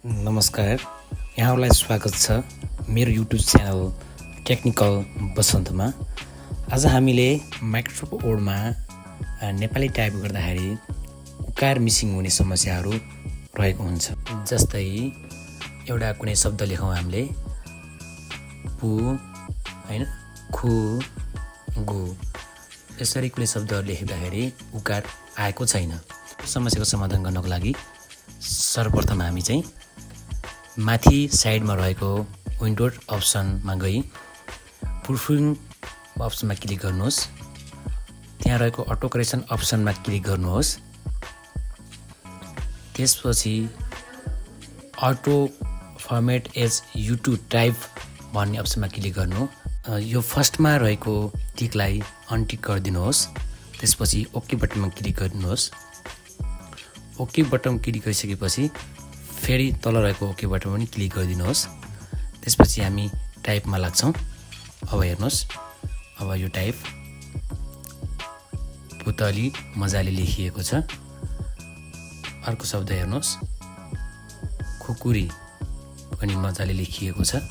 नमस्कार, यहाँलाई स्वागत छ मेरो युट्युब च्यानल टेक्निकल बसन्तमा। आज हामीले माइक्रोसफ्ट वर्डमा नेपाली टाइप गर्दाखेरि उकार मिसिङ हुने समस्याहरू रहेको हुन्छ। जस्तै एउटा कुनै शब्द लेखौँ हामीले पु हैन खु गु, यसरी कुनै शब्दहरू लेख्दाखेरि उकार आएको छैन। समस्याको समाधान गर्नको लागि सर्वप्रथम हामी चाहिँ माथि साइडमा रहेको विन्डो अप्सनमा गई प्रुफिङ अप्सनमा क्लिक गर्नुहोस्। त्यहाँ रहेको अटो करेक्सन अप्सनमा क्लिक गर्नुहोस्। त्यसपछि auto format as YouTube type भन्ने अप्सनमा क्लिक गर्नु। यो फर्स्टमा रहेको टिकलाई अनटिक गरिदिनुहोस्। त्यसपछि ओके बटनमा क्लिक गर्नुहोस्। ओके बटन क्लिक गरिसकेपछि फेरि तल रहेको ओके बटन पनि क्लिक गरिदिनुहोस्। त्यसपछि हामी टाइपमा लाग्छौँ। अब हेर्नुहोस्, अब यो टाइप पुतली मजाले लेखिएको छ। अर्को शब्द हेर्नुहोस्, खुकुरी पनि मजाले लेखिएको छ।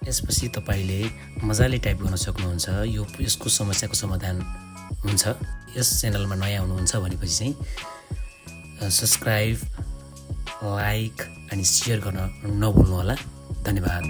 यसपछि तपाईले मजाले टाइप गर्न सक्नुहुन्छ। यसको समस्याको समाधान हुन्छ। यस च्यानलमा नयाँ हुनुहुन्छ भनेपछि चाहिँ सब्स्क्राइब, लाइक अनि शेयर गर्न नभुल्नु होला। धन्यवाद।